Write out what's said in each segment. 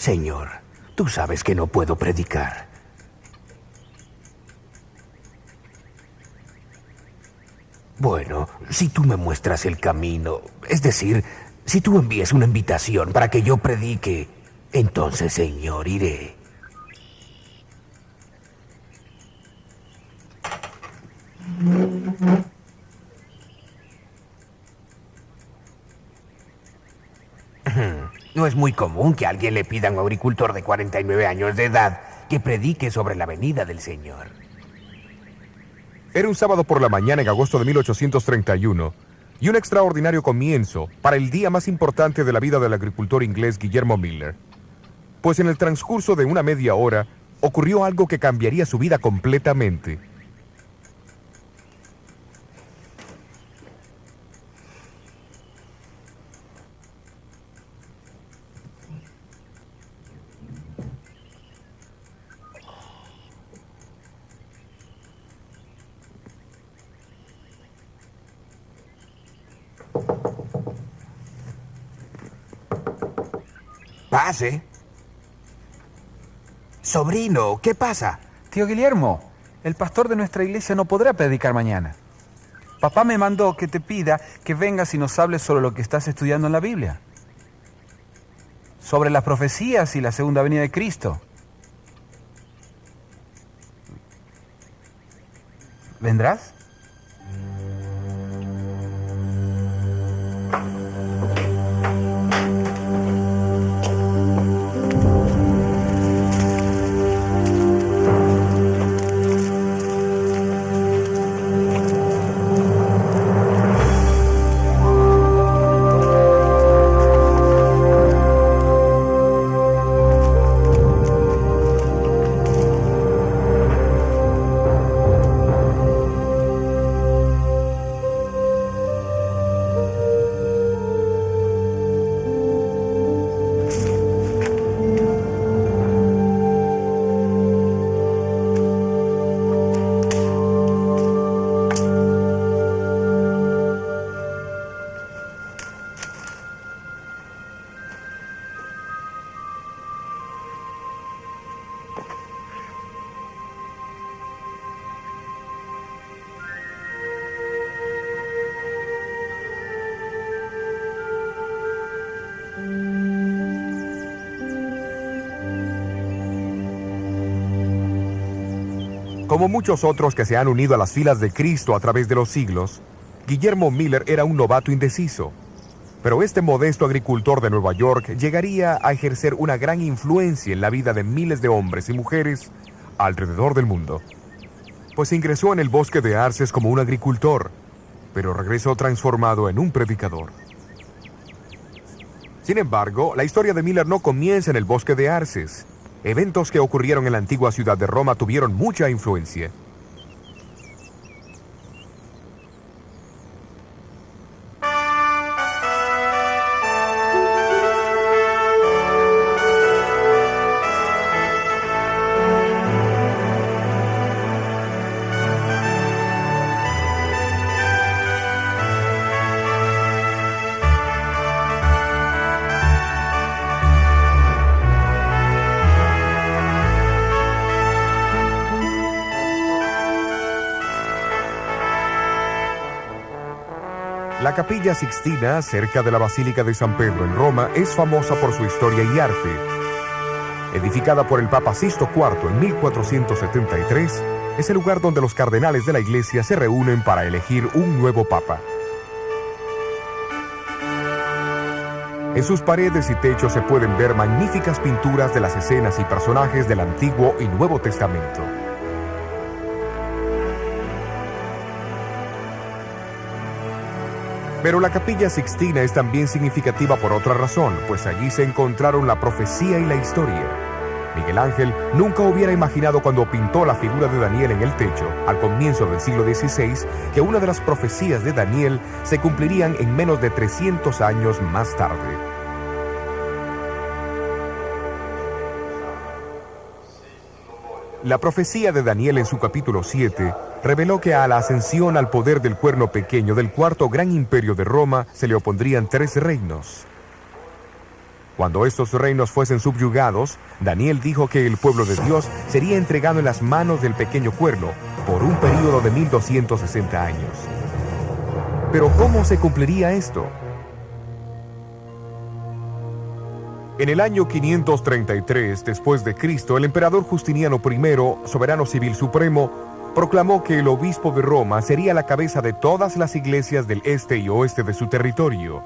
Señor, tú sabes que no puedo predicar. Bueno, si tú me muestras el camino, es decir, si tú envías una invitación para que yo predique, entonces, Señor, iré. No es muy común que alguien le pida a un agricultor de 49 años de edad que predique sobre la venida del Señor. Era un sábado por la mañana en agosto de 1831 y un extraordinario comienzo para el día más importante de la vida del agricultor inglés Guillermo Miller. Pues en el transcurso de una media hora ocurrió algo que cambiaría su vida completamente. Pase. Sobrino, ¿qué pasa? Tío Guillermo, el pastor de nuestra iglesia no podrá predicar mañana. Papá me mandó que te pida que vengas y nos hables sobre lo que estás estudiando en la Biblia. Sobre las profecías y la segunda venida de Cristo. ¿Vendrás? Como muchos otros que se han unido a las filas de Cristo a través de los siglos, Guillermo Miller era un novato indeciso. Pero este modesto agricultor de Nueva York llegaría a ejercer una gran influencia en la vida de miles de hombres y mujeres alrededor del mundo. Pues ingresó en el bosque de Arces como un agricultor, pero regresó transformado en un predicador. Sin embargo, la historia de Miller no comienza en el bosque de Arces. Eventos que ocurrieron en la antigua ciudad de Roma tuvieron mucha influencia. La Capilla Sixtina, cerca de la Basílica de San Pedro en Roma, es famosa por su historia y arte. Edificada por el Papa Sixto IV en 1473, es el lugar donde los cardenales de la Iglesia se reúnen para elegir un nuevo Papa. En sus paredes y techos se pueden ver magníficas pinturas de las escenas y personajes del Antiguo y Nuevo Testamento. Pero la Capilla Sixtina es también significativa por otra razón, pues allí se encontraron la profecía y la historia. Miguel Ángel nunca hubiera imaginado cuando pintó la figura de Daniel en el techo, al comienzo del siglo XVI, que una de las profecías de Daniel se cumplirían en menos de 300 años más tarde. La profecía de Daniel en su capítulo 7 reveló que a la ascensión al poder del cuerno pequeño del cuarto gran imperio de Roma se le opondrían 3 reinos. Cuando estos reinos fuesen subyugados, Daniel dijo que el pueblo de Dios sería entregado en las manos del pequeño cuerno por un período de 1260 años. Pero ¿cómo se cumpliría esto? En el año 533 después de Cristo, el emperador Justiniano I, soberano civil supremo, proclamó que el obispo de Roma sería la cabeza de todas las iglesias del este y oeste de su territorio.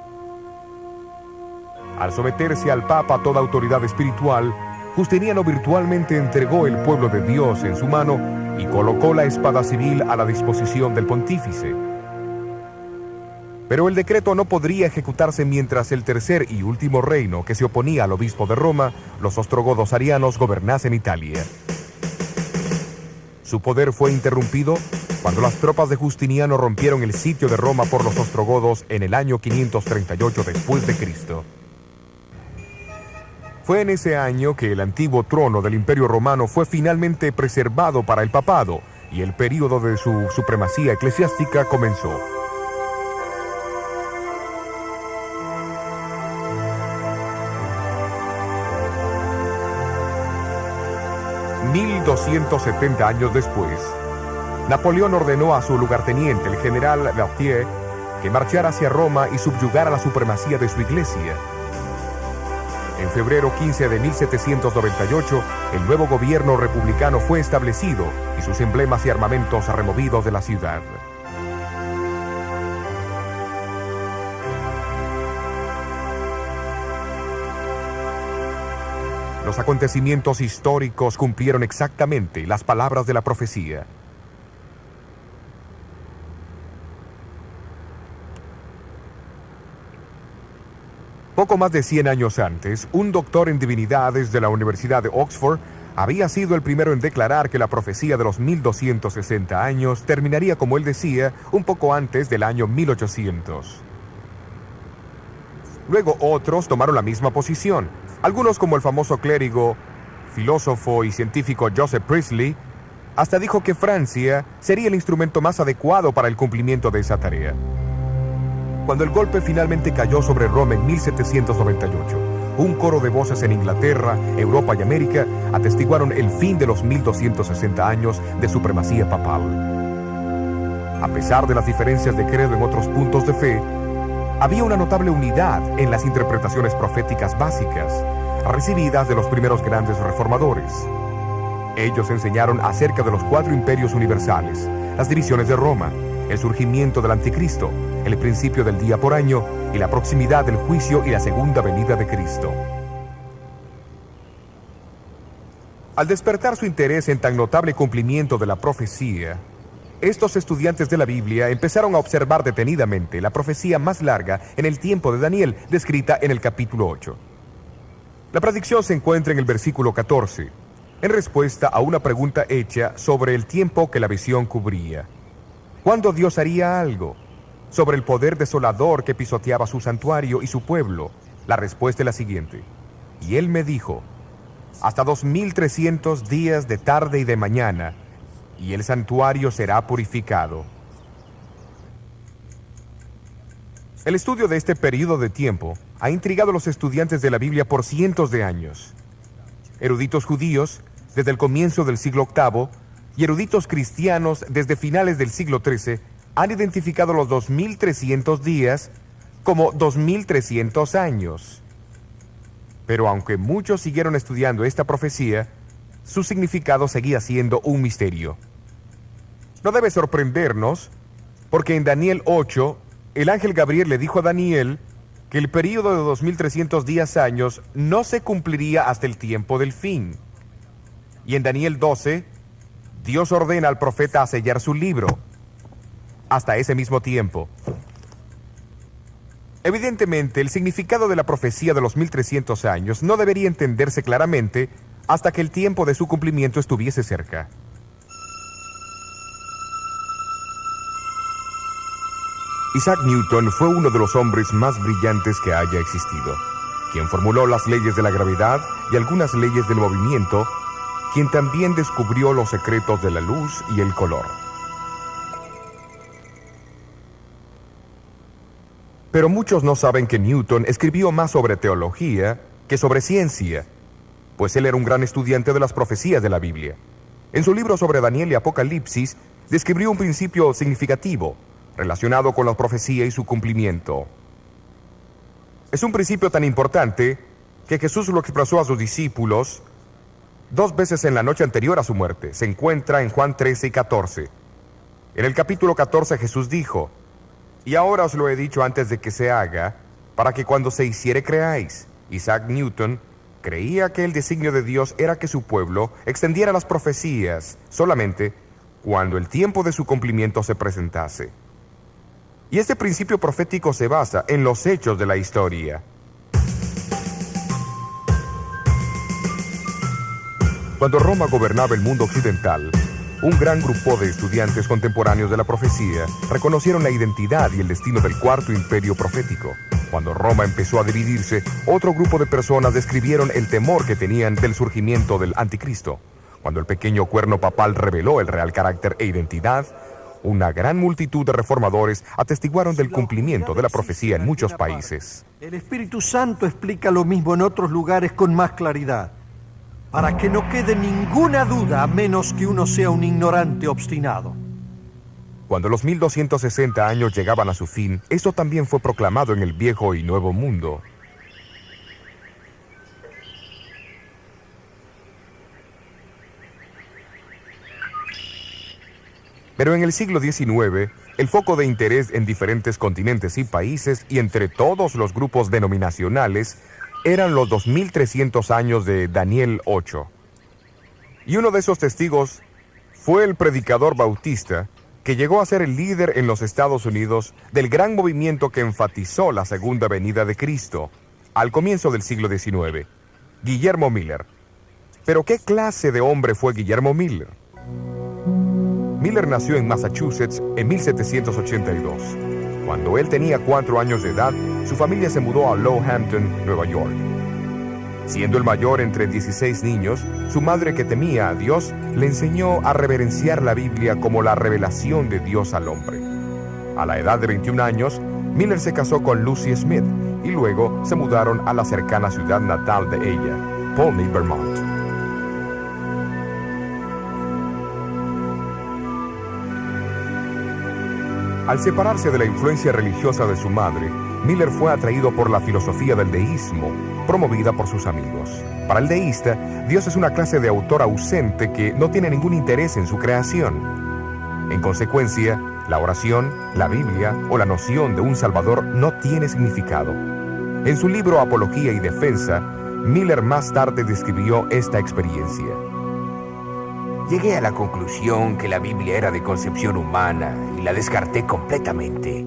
Al someterse al Papa toda autoridad espiritual, Justiniano virtualmente entregó el pueblo de Dios en su mano y colocó la espada civil a la disposición del pontífice. Pero el decreto no podría ejecutarse mientras el tercer y último reino que se oponía al obispo de Roma, los ostrogodos arianos, gobernasen Italia. Su poder fue interrumpido cuando las tropas de Justiniano rompieron el sitio de Roma por los ostrogodos en el año 538 después de Cristo. Fue en ese año que el antiguo trono del Imperio Romano fue finalmente preservado para el papado y el período de su supremacía eclesiástica comenzó. $1270 años después, Napoleón ordenó a su lugarteniente, el general Berthier, que marchara hacia Roma y subyugara la supremacía de su iglesia. En febrero 15 de 1798, el nuevo gobierno republicano fue establecido y sus emblemas y armamentos removidos de la ciudad. Los acontecimientos históricos cumplieron exactamente las palabras de la profecía. Poco más de 100 años antes, un doctor en divinidades de la Universidad de Oxford había sido el primero en declarar que la profecía de los 1260 años terminaría, como él decía, un poco antes del año 1800. Luego otros tomaron la misma posición. Algunos, como el famoso clérigo, filósofo y científico Joseph Priestley, hasta dijo que Francia sería el instrumento más adecuado para el cumplimiento de esa tarea. Cuando el golpe finalmente cayó sobre Roma en 1798, un coro de voces en Inglaterra, Europa y América atestiguaron el fin de los 1260 años de supremacía papal. A pesar de las diferencias de credo en otros puntos de fe, había una notable unidad en las interpretaciones proféticas básicas, recibidas de los primeros grandes reformadores. Ellos enseñaron acerca de los 4 imperios universales, las divisiones de Roma, el surgimiento del anticristo, el principio del día por año y la proximidad del juicio y la segunda venida de Cristo. Al despertar su interés en tan notable cumplimiento de la profecía, estos estudiantes de la Biblia empezaron a observar detenidamente la profecía más larga en el tiempo de Daniel, descrita en el capítulo 8. La predicción se encuentra en el versículo 14, en respuesta a una pregunta hecha sobre el tiempo que la visión cubría. ¿Cuándo Dios haría algo? Sobre el poder desolador que pisoteaba su santuario y su pueblo. La respuesta es la siguiente. Y él me dijo, hasta 2300 días de tarde y de mañana, y el santuario será purificado. El estudio de este periodo de tiempo ha intrigado a los estudiantes de la Biblia por cientos de años. Eruditos judíos, desde el comienzo del siglo VIII, y eruditos cristianos, desde finales del siglo XIII, han identificado los 2300 días como 2300 años. Pero aunque muchos siguieron estudiando esta profecía, su significado seguía siendo un misterio. No debe sorprendernos, porque en Daniel 8, el ángel Gabriel le dijo a Daniel que el período de 2300 días años no se cumpliría hasta el tiempo del fin. Y en Daniel 12, Dios ordena al profeta a sellar su libro hasta ese mismo tiempo. Evidentemente, el significado de la profecía de los 1300 años no debería entenderse claramente hasta que el tiempo de su cumplimiento estuviese cerca. Isaac Newton fue uno de los hombres más brillantes que haya existido, quien formuló las leyes de la gravedad y algunas leyes del movimiento, quien también descubrió los secretos de la luz y el color. Pero muchos no saben que Newton escribió más sobre teología que sobre ciencia, pues él era un gran estudiante de las profecías de la Biblia. En su libro sobre Daniel y Apocalipsis, describió un principio significativo relacionado con la profecía y su cumplimiento. Es un principio tan importante que Jesús lo expresó a sus discípulos 2 veces en la noche anterior a su muerte. Se encuentra en Juan 13 y 14. En el capítulo 14 Jesús dijo: y ahora os lo he dicho antes de que se haga, para que cuando se hiciere creáis. Isaac Newton creía que el designio de Dios era que su pueblo extendiera las profecías solamente cuando el tiempo de su cumplimiento se presentase. Y este principio profético se basa en los hechos de la historia. Cuando Roma gobernaba el mundo occidental, un gran grupo de estudiantes contemporáneos de la profecía reconocieron la identidad y el destino del cuarto imperio profético. Cuando Roma empezó a dividirse, otro grupo de personas describieron el temor que tenían del surgimiento del anticristo. Cuando el pequeño cuerno papal reveló el real carácter e identidad, una gran multitud de reformadores atestiguaron del cumplimiento de la profecía en muchos países. El Espíritu Santo explica lo mismo en otros lugares con más claridad, para que no quede ninguna duda a menos que uno sea un ignorante obstinado. Cuando los 1260 años llegaban a su fin, esto también fue proclamado en el Viejo y Nuevo Mundo. Pero en el siglo XIX, el foco de interés en diferentes continentes y países y entre todos los grupos denominacionales eran los 2300 años de Daniel 8. Y uno de esos testigos fue el predicador bautista que llegó a ser el líder en los Estados Unidos del gran movimiento que enfatizó la segunda venida de Cristo al comienzo del siglo XIX, Guillermo Miller. ¿Pero qué clase de hombre fue Guillermo Miller? Miller nació en Massachusetts en 1782. Cuando él tenía 4 años de edad, su familia se mudó a Lowhampton, Nueva York. Siendo el mayor entre 16 niños, su madre, que temía a Dios, le enseñó a reverenciar la Biblia como la revelación de Dios al hombre. A la edad de 21 años, Miller se casó con Lucy Smith y luego se mudaron a la cercana ciudad natal de ella, Pulteney, Vermont. Al separarse de la influencia religiosa de su madre, Miller fue atraído por la filosofía del deísmo, promovida por sus amigos. Para el deísta, Dios es una clase de autor ausente que no tiene ningún interés en su creación. En consecuencia, la oración, la Biblia o la noción de un Salvador no tiene significado. En su libro Apología y Defensa, Miller más tarde describió esta experiencia. Llegué a la conclusión que la Biblia era de concepción humana y la descarté completamente.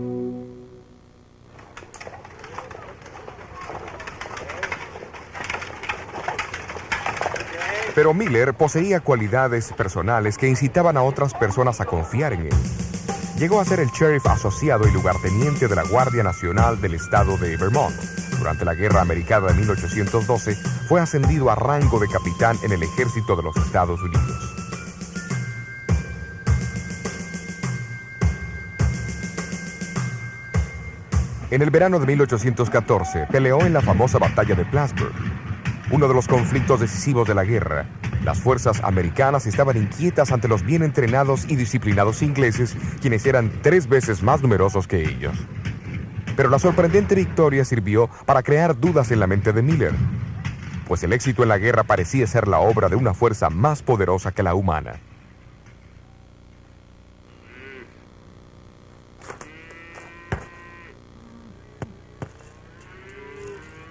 Pero Miller poseía cualidades personales que incitaban a otras personas a confiar en él. Llegó a ser el sheriff asociado y lugarteniente de la Guardia Nacional del estado de Vermont. Durante la Guerra Americana de 1812, fue ascendido a rango de capitán en el ejército de los Estados Unidos. En el verano de 1814, peleó en la famosa batalla de Plattsburgh, uno de los conflictos decisivos de la guerra. Las fuerzas americanas estaban inquietas ante los bien entrenados y disciplinados ingleses, quienes eran 3 veces más numerosos que ellos. Pero la sorprendente victoria sirvió para crear dudas en la mente de Miller, pues el éxito en la guerra parecía ser la obra de una fuerza más poderosa que la humana.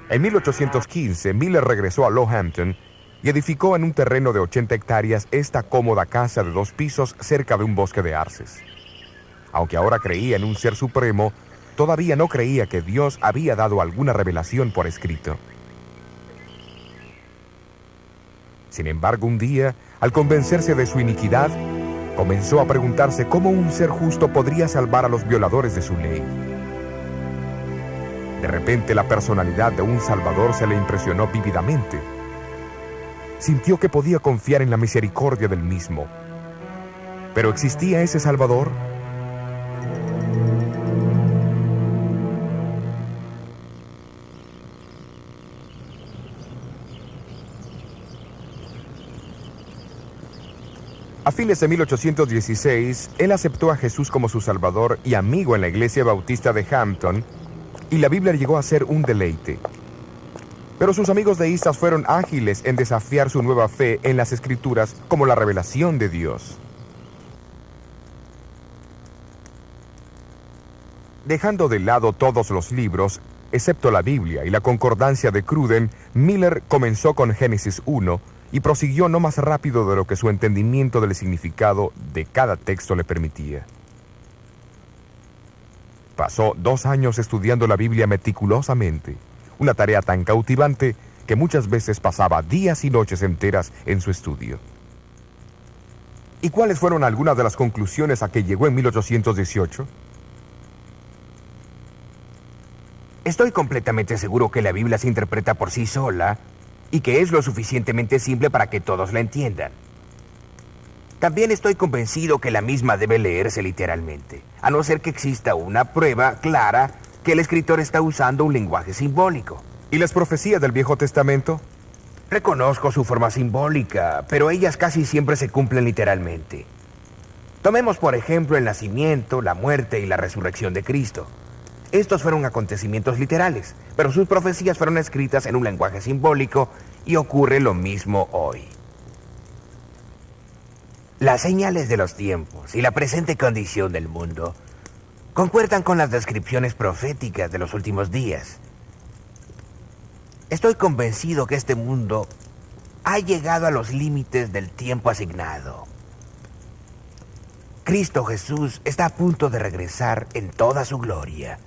En 1815, Miller regresó a Lowhampton y edificó en un terreno de 80 hectáreas esta cómoda casa de 2 pisos cerca de un bosque de arces. Aunque ahora creía en un ser supremo, todavía no creía que Dios había dado alguna revelación por escrito. Sin embargo, un día, al convencerse de su iniquidad, comenzó a preguntarse cómo un ser justo podría salvar a los violadores de su ley. De repente, la personalidad de un Salvador se le impresionó vívidamente. Sintió que podía confiar en la misericordia del mismo. ¿Pero existía ese Salvador? A fines de 1816, él aceptó a Jesús como su Salvador y amigo en la iglesia bautista de Hampton, y la Biblia llegó a ser un deleite. Pero sus amigos deístas fueron ágiles en desafiar su nueva fe en las Escrituras como la revelación de Dios. Dejando de lado todos los libros, excepto la Biblia y la concordancia de Cruden, Miller comenzó con Génesis 1 y prosiguió no más rápido de lo que su entendimiento del significado de cada texto le permitía. Pasó 2 años estudiando la Biblia meticulosamente, una tarea tan cautivante que muchas veces pasaba días y noches enteras en su estudio. ¿Y cuáles fueron algunas de las conclusiones a que llegó en 1818? Estoy completamente seguro que la Biblia se interpreta por sí sola y que es lo suficientemente simple para que todos la entiendan. También estoy convencido que la misma debe leerse literalmente, a no ser que exista una prueba clara que el escritor está usando un lenguaje simbólico. ¿Y las profecías del Viejo Testamento? Reconozco su forma simbólica, pero ellas casi siempre se cumplen literalmente. Tomemos por ejemplo el nacimiento, la muerte y la resurrección de Cristo. Estos fueron acontecimientos literales, pero sus profecías fueron escritas en un lenguaje simbólico y ocurre lo mismo hoy. Las señales de los tiempos y la presente condición del mundo concuerdan con las descripciones proféticas de los últimos días. Estoy convencido que este mundo ha llegado a los límites del tiempo asignado. Cristo Jesús está a punto de regresar en toda su gloria.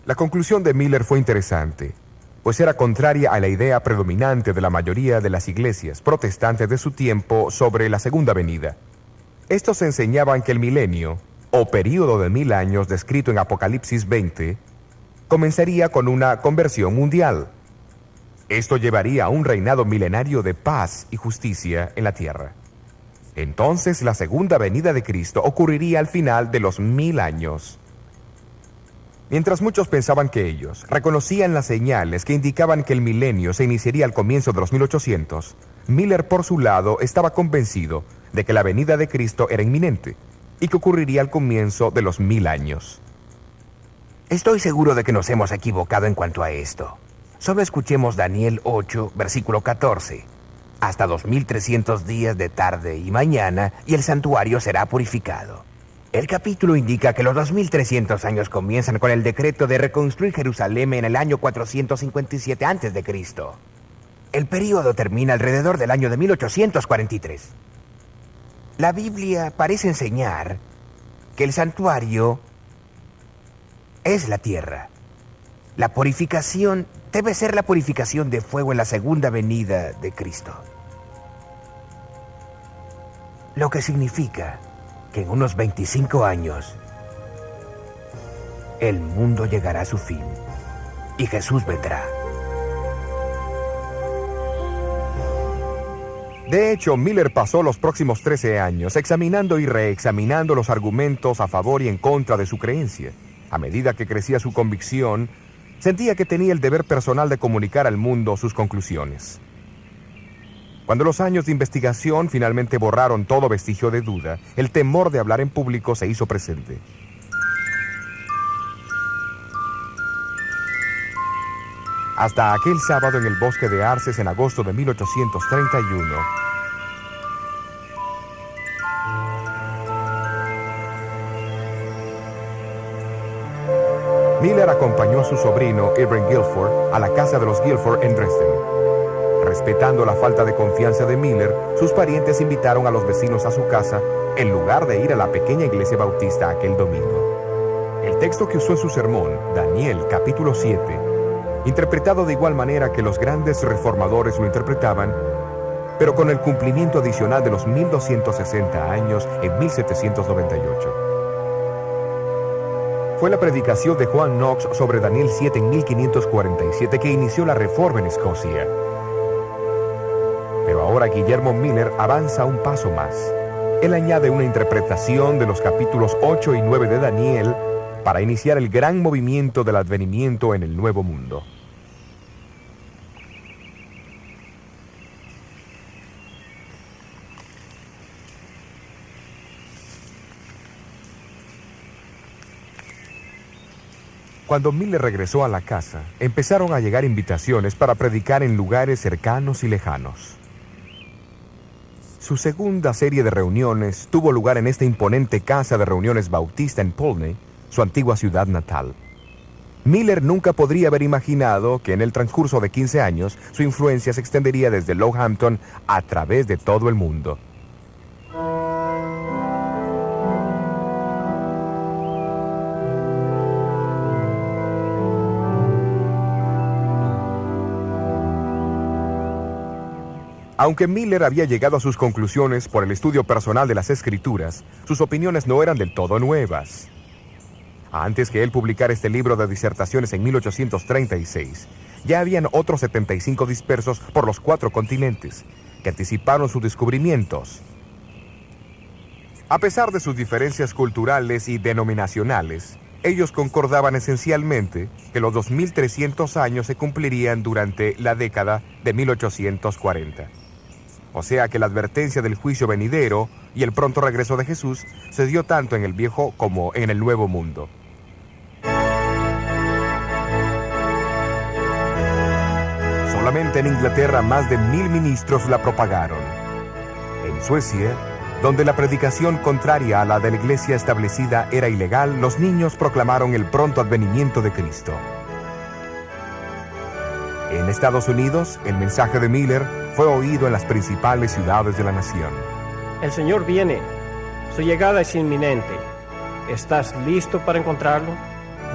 La conclusión de Miller fue interesante, pues era contraria a la idea predominante de la mayoría de las iglesias protestantes de su tiempo sobre la segunda venida. Estos enseñaban que el milenio, o período de 1000 años descrito en Apocalipsis 20, comenzaría con una conversión mundial. Esto llevaría a un reinado milenario de paz y justicia en la tierra. Entonces la segunda venida de Cristo ocurriría al final de los 1000 años. Mientras muchos pensaban que ellos reconocían las señales que indicaban que el milenio se iniciaría al comienzo de los 1800, Miller por su lado estaba convencido de que la venida de Cristo era inminente y que ocurriría al comienzo de los 1000 años. Estoy seguro de que nos hemos equivocado en cuanto a esto. Solo escuchemos Daniel 8, versículo 14. Hasta 2300 días de tarde y mañana y el santuario será purificado. El capítulo indica que los 2300 años comienzan con el decreto de reconstruir Jerusalén en el año 457 a.C. El período termina alrededor del año de 1843. La Biblia parece enseñar que el santuario es la tierra. La purificación debe ser la purificación de fuego en la segunda venida de Cristo. Lo que significa que en unos 25 años el mundo llegará a su fin y Jesús vendrá. De hecho, Miller pasó los próximos 13 años examinando y reexaminando los argumentos a favor y en contra de su creencia. A medida que crecía su convicción, sentía que tenía el deber personal de comunicar al mundo sus conclusiones. Cuando los años de investigación finalmente borraron todo vestigio de duda, el temor de hablar en público se hizo presente. Hasta aquel sábado en el bosque de Arces en agosto de 1831, Miller acompañó a su sobrino Irving Guilford a la casa de los Guilford en Dresden. Respetando la falta de confianza de Miller, sus parientes invitaron a los vecinos a su casa en lugar de ir a la pequeña iglesia bautista aquel domingo. El texto que usó en su sermón, Daniel capítulo 7, interpretado de igual manera que los grandes reformadores lo interpretaban, pero con el cumplimiento adicional de los 1260 años en 1798. Fue la predicación de Juan Knox sobre Daniel 7 en 1547 que inició la reforma en Escocia. Pero ahora Guillermo Miller avanza un paso más. Él añade una interpretación de los capítulos 8 y 9 de Daniel para iniciar el gran movimiento del advenimiento en el Nuevo Mundo. Cuando Miller regresó a la casa, empezaron a llegar invitaciones para predicar en lugares cercanos y lejanos. Su segunda serie de reuniones tuvo lugar en esta imponente casa de reuniones bautista en Polney, su antigua ciudad natal. Miller nunca podría haber imaginado que en el transcurso de 15 años su influencia se extendería desde Lowhampton a través de todo el mundo. Aunque Miller había llegado a sus conclusiones por el estudio personal de las Escrituras, sus opiniones no eran del todo nuevas. Antes que él publicara este libro de disertaciones en 1836, ya habían otros 75 dispersos por los 4 continentes, que anticiparon sus descubrimientos. A pesar de sus diferencias culturales y denominacionales, ellos concordaban esencialmente que los 2300 años se cumplirían durante la década de 1840. O sea que la advertencia del juicio venidero y el pronto regreso de Jesús se dio tanto en el viejo como en el nuevo mundo. Solamente en Inglaterra más de 1000 ministros la propagaron. En Suecia, donde la predicación contraria a la de la iglesia establecida era ilegal, los niños proclamaron el pronto advenimiento de Cristo. En Estados Unidos, el mensaje de Miller fue oído en las principales ciudades de la nación. El Señor viene. Su llegada es inminente. ¿Estás listo para encontrarlo?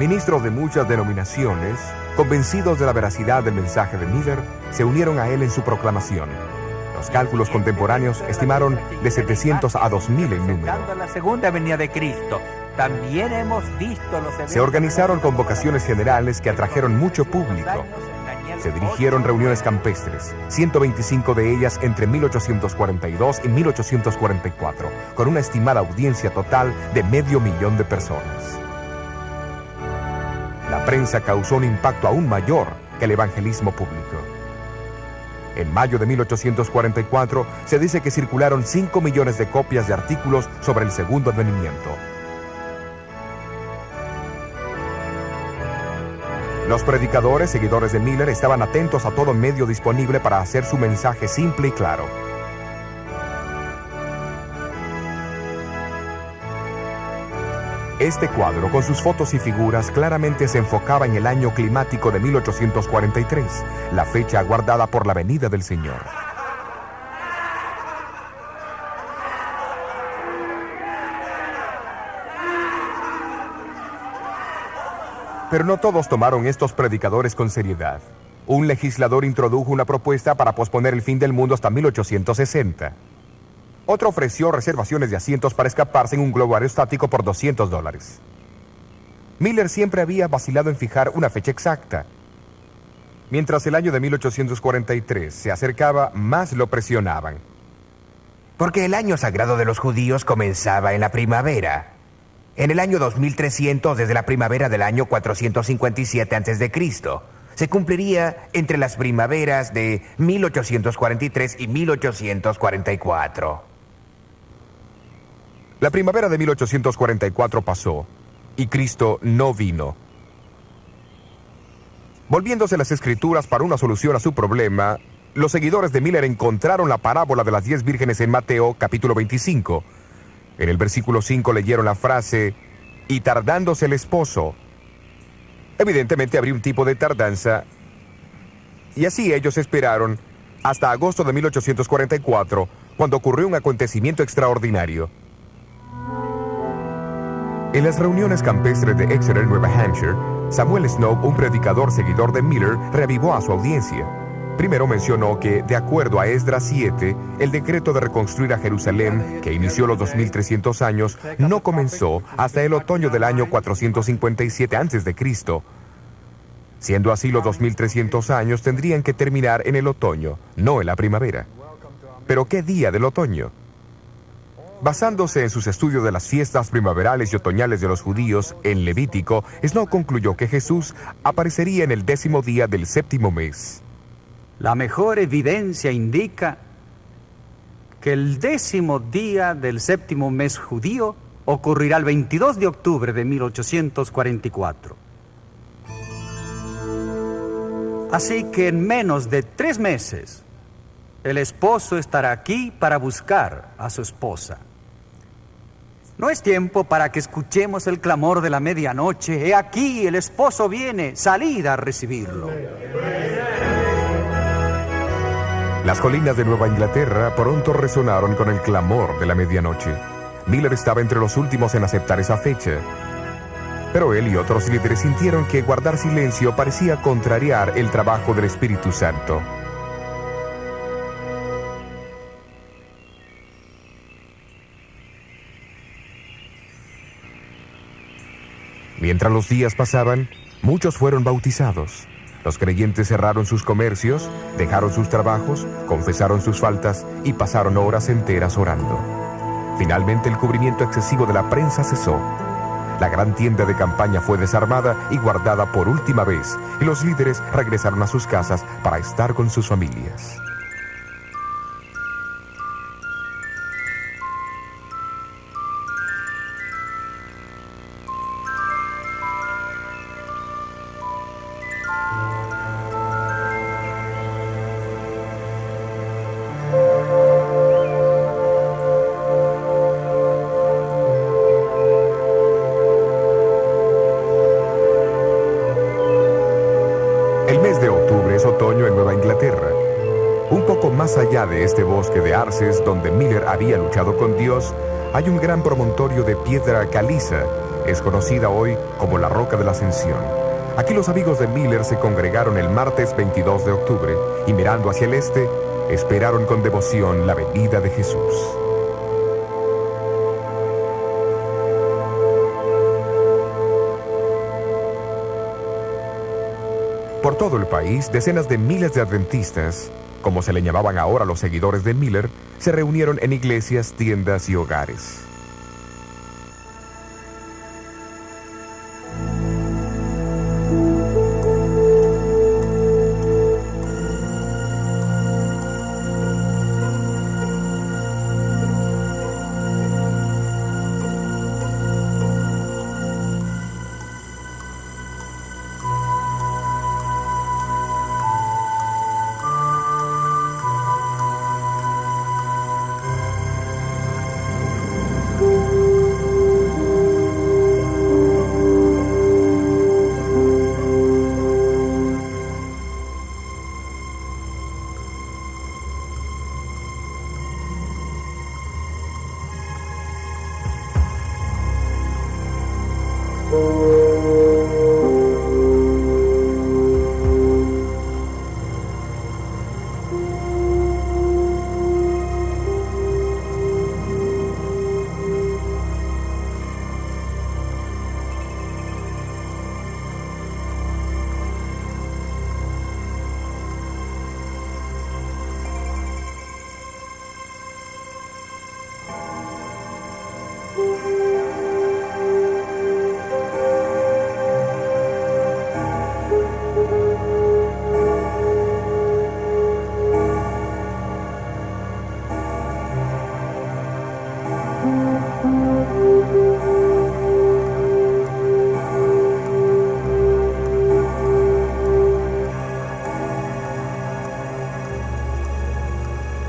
Ministros de muchas denominaciones, convencidos de la veracidad del mensaje de Miller, se unieron a él en su proclamación. Los cálculos contemporáneos estimaron de 700 a 2000 el número. La segunda venida de Cristo. También hemos visto los eventos. Se organizaron convocaciones generales que atrajeron mucho público. Se dirigieron reuniones campestres, 125 de ellas entre 1842 y 1844, con una estimada audiencia total de 500.000 de personas. La prensa causó un impacto aún mayor que el evangelismo público. En mayo de 1844 se dice que circularon 5 millones de copias de artículos sobre el segundo advenimiento. Los predicadores, seguidores de Miller, estaban atentos a todo medio disponible para hacer su mensaje simple y claro. Este cuadro, con sus fotos y figuras, claramente se enfocaba en el año climático de 1843, la fecha aguardada por la venida del Señor. Pero no todos tomaron estos predicadores con seriedad. Un legislador introdujo una propuesta para posponer el fin del mundo hasta 1860. Otro ofreció reservaciones de asientos para escaparse en un globo aerostático por $200. Miller siempre había vacilado en fijar una fecha exacta. Mientras el año de 1843 se acercaba, más lo presionaban. Porque el año sagrado de los judíos comenzaba en la primavera. En el año 2300, desde la primavera del año 457 a.C., se cumpliría entre las primaveras de 1843 y 1844. La primavera de 1844 pasó, y Cristo no vino. Volviéndose las Escrituras para una solución a su problema, los seguidores de Miller encontraron la parábola de las 10 vírgenes en Mateo, capítulo 25. En el versículo 5 leyeron la frase, y tardándose el esposo. Evidentemente habría un tipo de tardanza, y así ellos esperaron hasta agosto de 1844, cuando ocurrió un acontecimiento extraordinario. En las reuniones campestres de Exeter, Nueva Hampshire, Samuel Snow, un predicador seguidor de Miller, reavivó a su audiencia. Primero mencionó que, de acuerdo a Esdras 7, el decreto de reconstruir a Jerusalén, que inició los 2300 años, no comenzó hasta el otoño del año 457 a.C. Siendo así, los 2300 años tendrían que terminar en el otoño, no en la primavera. ¿Pero qué día del otoño? Basándose en sus estudios de las fiestas primaverales y otoñales de los judíos en Levítico, Snow concluyó que Jesús aparecería en el 10º día del 7º mes. La mejor evidencia indica que el 10º día del 7º mes judío ocurrirá el 22 de octubre de 1844. Así que en menos de 3 meses, el esposo estará aquí para buscar a su esposa. No es tiempo para que escuchemos el clamor de la medianoche. He aquí, el esposo viene, salid a recibirlo. Las colinas de Nueva Inglaterra pronto resonaron con el clamor de la medianoche. Miller estaba entre los últimos en aceptar esa fecha. Pero él y otros líderes sintieron que guardar silencio parecía contrariar el trabajo del Espíritu Santo. Mientras los días pasaban, muchos fueron bautizados. Los creyentes cerraron sus comercios, dejaron sus trabajos, confesaron sus faltas y pasaron horas enteras orando. Finalmente el cubrimiento excesivo de la prensa cesó. La gran tienda de campaña fue desarmada y guardada por última vez, y los líderes regresaron a sus casas para estar con sus familias. El mes de octubre es otoño en Nueva Inglaterra. Un poco más allá de este bosque de arces donde Miller había luchado con Dios, hay un gran promontorio de piedra caliza. Es conocida hoy como la Roca de la Ascensión. Aquí los amigos de Miller se congregaron el martes 22 de octubre y mirando hacia el este, esperaron con devoción la venida de Jesús. Por todo el país, decenas de miles de adventistas, como se le llamaban ahora los seguidores de Miller, se reunieron en iglesias, tiendas y hogares.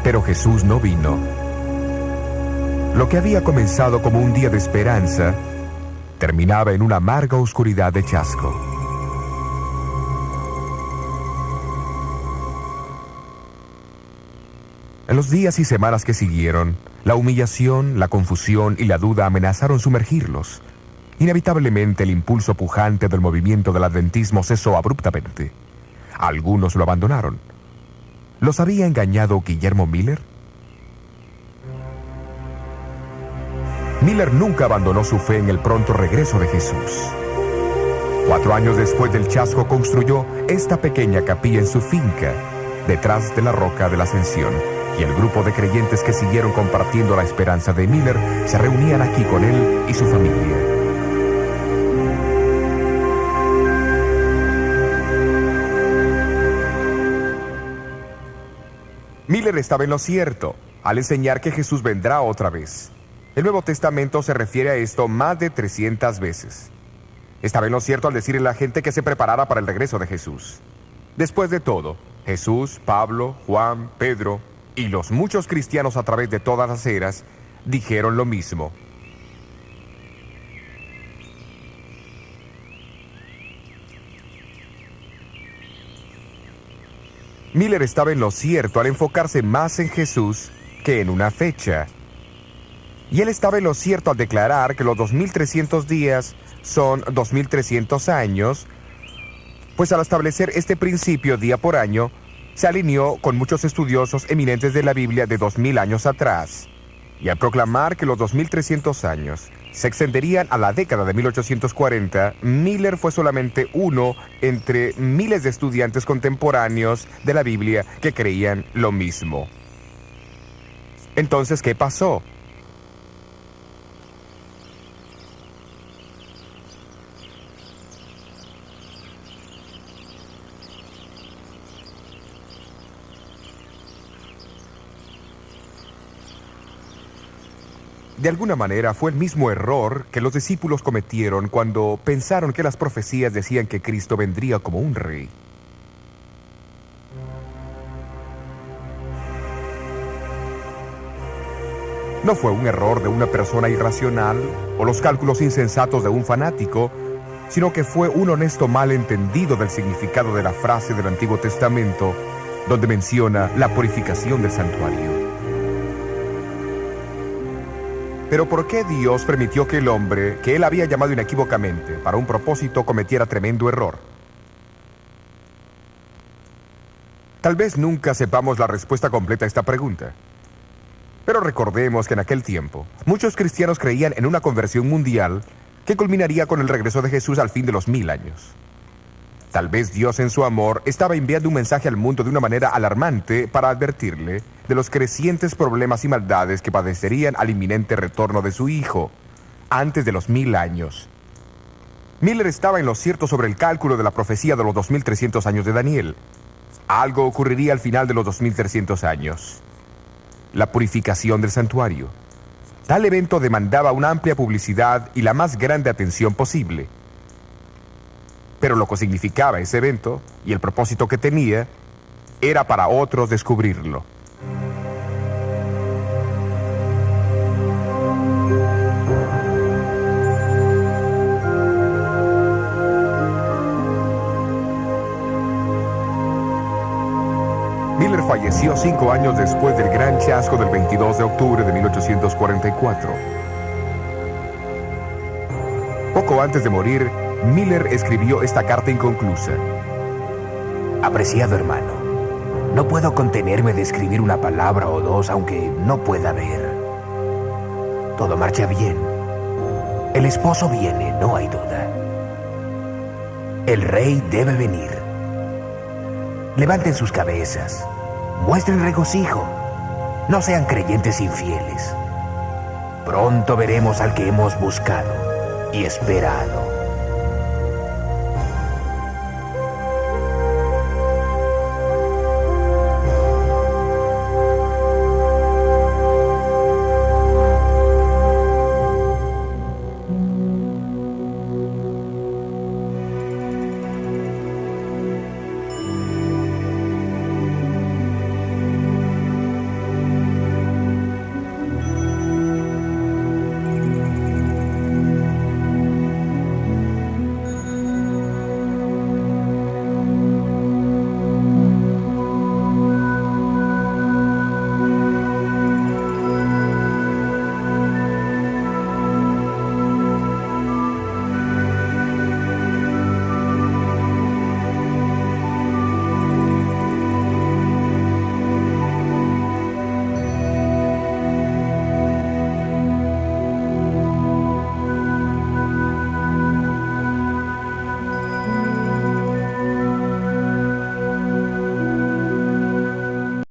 Pero Jesús no vino. Lo que había comenzado como un día de esperanza, terminaba en una amarga oscuridad de chasco. En los días y semanas que siguieron, la humillación, la confusión y la duda amenazaron sumergirlos. Inevitablemente el impulso pujante del movimiento del adventismo cesó abruptamente. Algunos lo abandonaron. ¿Los había engañado Guillermo Miller? Miller nunca abandonó su fe en el pronto regreso de Jesús. 4 años después del chasco construyó esta pequeña capilla en su finca, detrás de la Roca de la Ascensión, y el grupo de creyentes que siguieron compartiendo la esperanza de Miller se reunían aquí con él y su familia. Miller estaba en lo cierto al enseñar que Jesús vendrá otra vez. El Nuevo Testamento se refiere a esto más de 300 veces. Estaba en lo cierto al decirle a la gente que se preparara para el regreso de Jesús. Después de todo, Jesús, Pablo, Juan, Pedro y los muchos cristianos a través de todas las eras dijeron lo mismo. Miller estaba en lo cierto al enfocarse más en Jesús que en una fecha. Y él estaba en lo cierto al declarar que los 2300 días son 2300 años, pues al establecer este principio día por año, se alineó con muchos estudiosos eminentes de la Biblia de 2000 años atrás. Y al proclamar que los 2300 años se extenderían a la década de 1840, Miller fue solamente uno entre miles de estudiantes contemporáneos de la Biblia que creían lo mismo. Entonces, ¿qué pasó? De alguna manera fue el mismo error que los discípulos cometieron cuando pensaron que las profecías decían que Cristo vendría como un rey. No fue un error de una persona irracional o los cálculos insensatos de un fanático, sino que fue un honesto malentendido del significado de la frase del Antiguo Testamento, donde menciona la purificación del santuario. Pero ¿por qué Dios permitió que el hombre, que él había llamado inequívocamente para un propósito, cometiera tremendo error? Tal vez nunca sepamos la respuesta completa a esta pregunta. Pero recordemos que en aquel tiempo, muchos cristianos creían en una conversión mundial que culminaría con el regreso de Jesús al fin de los 1000 años. Tal vez Dios en su amor estaba enviando un mensaje al mundo de una manera alarmante para advertirle de los crecientes problemas y maldades que padecerían al inminente retorno de su Hijo, antes de los 1000 años. Miller estaba en lo cierto sobre el cálculo de la profecía de los 2300 años de Daniel. Algo ocurriría al final de los 2300 años. La purificación del santuario. Tal evento demandaba una amplia publicidad y la más grande atención posible. Pero lo que significaba ese evento y el propósito que tenía era para otros descubrirlo. Miller falleció 5 años después del gran chasco del 22 de octubre de 1844. Poco antes de morir, Miller escribió esta carta inconclusa. Apreciado hermano, no puedo contenerme de escribir una palabra o dos aunque no pueda ver. Todo marcha bien. El esposo viene, no hay duda. El rey debe venir. Levanten sus cabezas, muestren regocijo, no sean creyentes infieles. Pronto veremos al que hemos buscado y esperado.